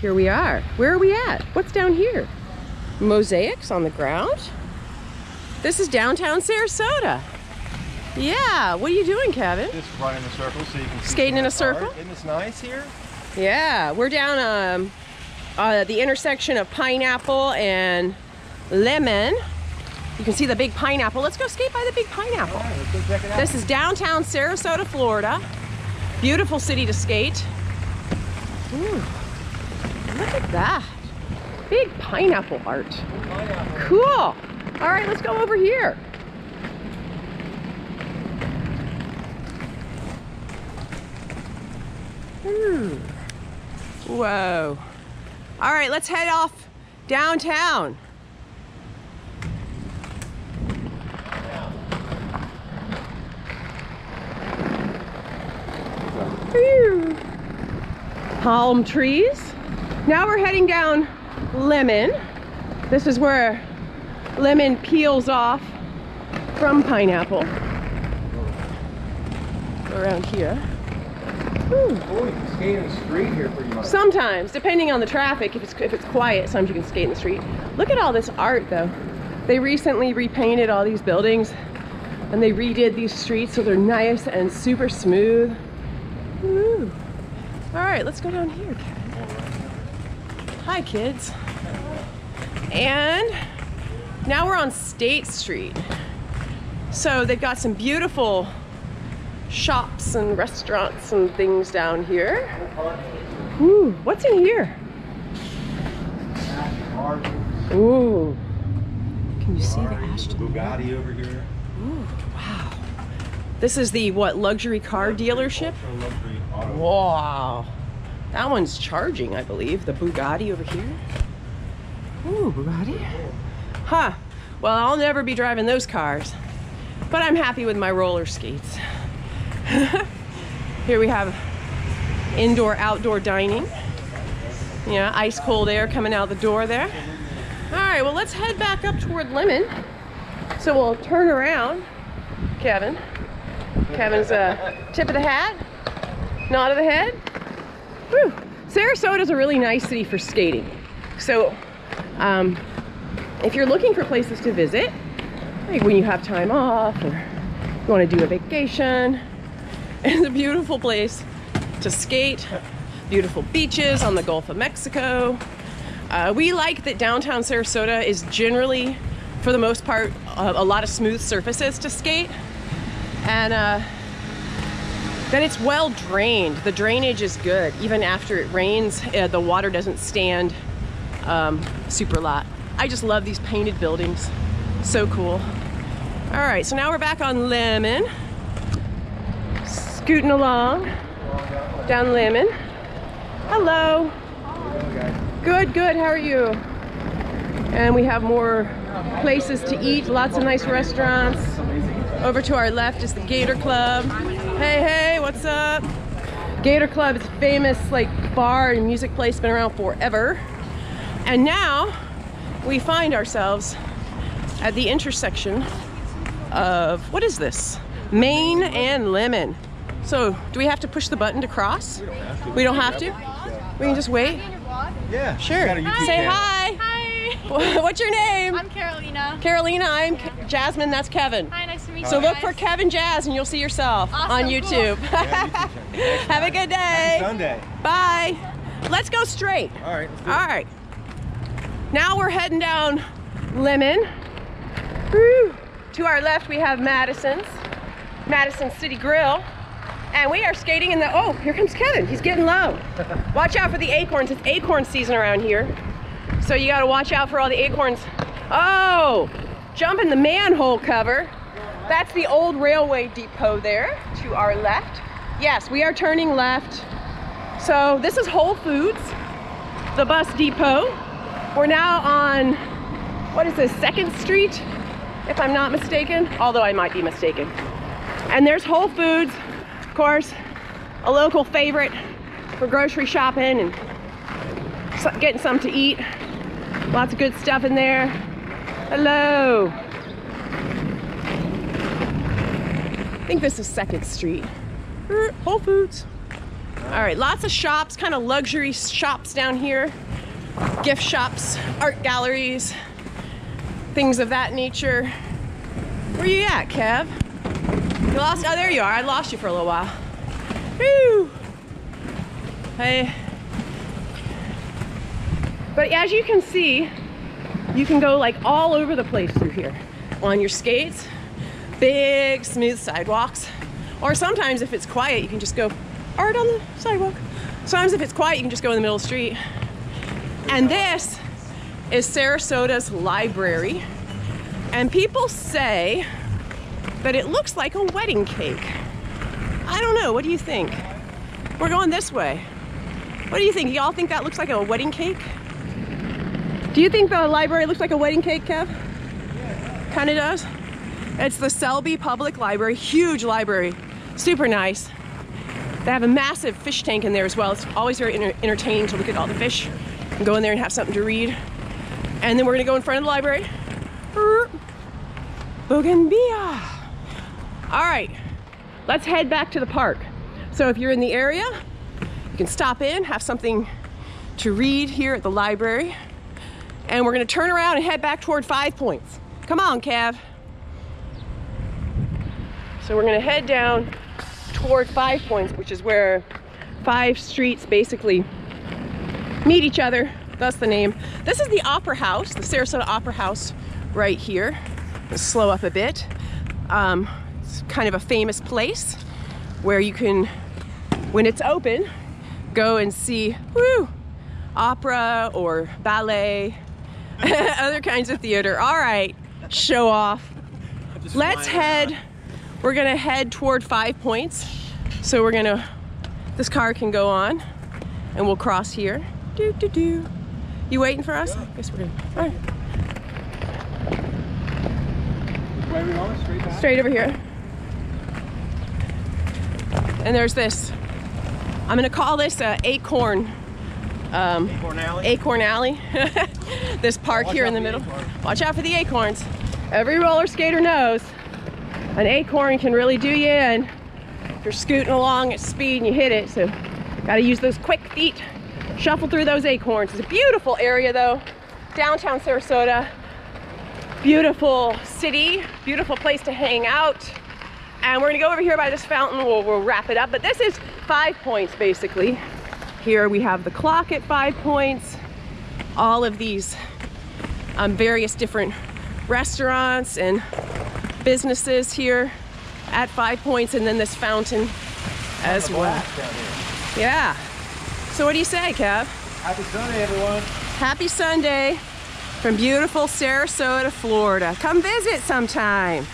Here we are. Where are we at? What's down here? Mosaics on the ground? This is downtown Sarasota. Yeah, what are you doing, Kevin? Just running a circle so you can see skating in a circle. Isn't this nice here? Yeah, we're down the intersection of Pineapple and Lemon. You can see the big pineapple. Let's go skate by the big pineapple. All right, let's go check it out. This is downtown Sarasota, Florida. Beautiful city to skate. Ooh, look at that. Big pineapple art. Cool. All right, let's go over here. Whoa. All right, let's head off downtown. Palm trees. Now we're heading down Lemon. This is where Lemon peels off from Pineapple. Around here. Oh, you can skate in the street here pretty much. Sometimes, depending on the traffic, if it's quiet, sometimes you can skate in the street. Look at all this art though. They recently repainted all these buildings and they redid these streets so they're nice and super smooth. Woo. All right, let's go down here, Kevin. Hi, kids. And now we're on State Street. So they've got some beautiful shops and restaurants and things down here. Ooh, what's in here? Ooh. Can you see the Ashton? Bugatti over here. Ooh, wow. This is the, what, luxury car dealership? Luxury auto. Wow. That one's charging, I believe. The Bugatti over here. Ooh, Bugatti. Huh. Well, I'll never be driving those cars, but I'm happy with my roller skates. Here we have indoor outdoor dining. Yeah, ice cold air coming out the door there. All right, well, let's head back up toward Lemon. So we'll turn around. Kevin's tip of the hat, nod of the head. Whew. Sarasota's a really nice city for skating. So if you're looking for places to visit, like when you have time off or you want to do a vacation, it's a beautiful place to skate. Beautiful beaches on the Gulf of Mexico. We like that downtown Sarasota is generally, for the most part, a lot of smooth surfaces to skate. And that it's well drained. The drainage is good. Even after it rains, the water doesn't stand super lot. I just love these painted buildings. So cool. All right, so now we're back on Lemon. Scooting along down Lemon. Hello. Good, good. How are you? And we have more places to eat. Lots of nice restaurants. Over to our left is the Gator Club. Hey, hey, what's up? Gator Club is a famous bar and music place, been around forever. And now we find ourselves at the intersection of, what is this? Main and Lemon. So, do we have to push the button to cross? We don't have to. We can just wait? Yeah. Sure. Say hi. Hi. What's your name? I'm Carolina. Carolina, I'm Jasmine, that's Kevin. Hi, nice to meet you. So look guys. for Kevin Jazz and you'll see yourself on YouTube. Cool. Have a good day. Happy Sunday. Bye. Let's go straight. All right. Let's do it. All right. Now we're heading down Lemon. Woo. To our left we have Madison City Grill. And we are skating in the, oh, here comes Kevin. He's getting low. Watch out for the acorns. It's acorn season around here. So you gotta watch out for all the acorns. Oh, jump in the manhole cover. That's the old railway depot there to our left. Yes, we are turning left. So this is Whole Foods, the bus depot. We're now on, what is this, 2nd Street, if I'm not mistaken, although I might be mistaken. And there's Whole Foods, of course, a local favorite for grocery shopping and getting something to eat. Lots of good stuff in there. Hello. I think this is 2nd Street. Whole Foods. All right, lots of shops, kind of luxury shops down here. Gift shops, art galleries, things of that nature. Where you at, Kev? You lost? Oh, there you are. I lost you for a little while. Woo! Hey. But as you can see, you can go like all over the place through here on your skates. Big, smooth sidewalks. Or sometimes if it's quiet, you can just go art on the sidewalk. Sometimes if it's quiet, you can just go in the middle of the street. And this is Sarasota's library. And people say that it looks like a wedding cake. I don't know, what do you think? We're going this way. What do you think? Y'all think that looks like a wedding cake? Do you think the library looks like a wedding cake, Kev? Yeah. Kind of does. It's the Selby Public Library, huge library, super nice. They have a massive fish tank in there as well. It's always very entertaining to look at all the fish and go in there and have something to read. And then we're gonna go in front of the library. Bougainvillea. All right, let's head back to the park. So if you're in the area, you can stop in, have something to read here at the library. And we're gonna turn around and head back toward 5 Points. Come on, Cav. So we're gonna head down toward 5 Points, which is where 5 streets basically meet each other, thus the name. This is the Opera House, the Sarasota Opera House right here. Let's slow up a bit. It's kind of a famous place where you can, when it's open, go and see, opera or ballet, other kinds of theater. All right, show off. Let's head, we're gonna head toward 5 Points. So we're gonna, this car can go on and we'll cross here. You waiting for us? Yeah. I guess we're gonna, all right. Where are we going? Straight back? Straight over here. And there's this, I'm gonna call this Acorn. Acorn Alley. Acorn Alley. This park here in the middle. Watch out for the acorns. Every roller skater knows an acorn can really do you in if you're scooting along at speed and you hit it. So gotta use those quick feet, shuffle through those acorns. It's a beautiful area though. Downtown Sarasota. Beautiful city, beautiful place to hang out. And we're gonna go over here by this fountain. We'll wrap it up. But this is 5 Points basically. Here we have the clock at 5 Points. All of these various different restaurants and businesses here at 5 Points, and then this fountain as well. Yeah. So what do you say, Kev? Happy Sunday, everyone. Happy Sunday from beautiful Sarasota, Florida. Come visit sometime.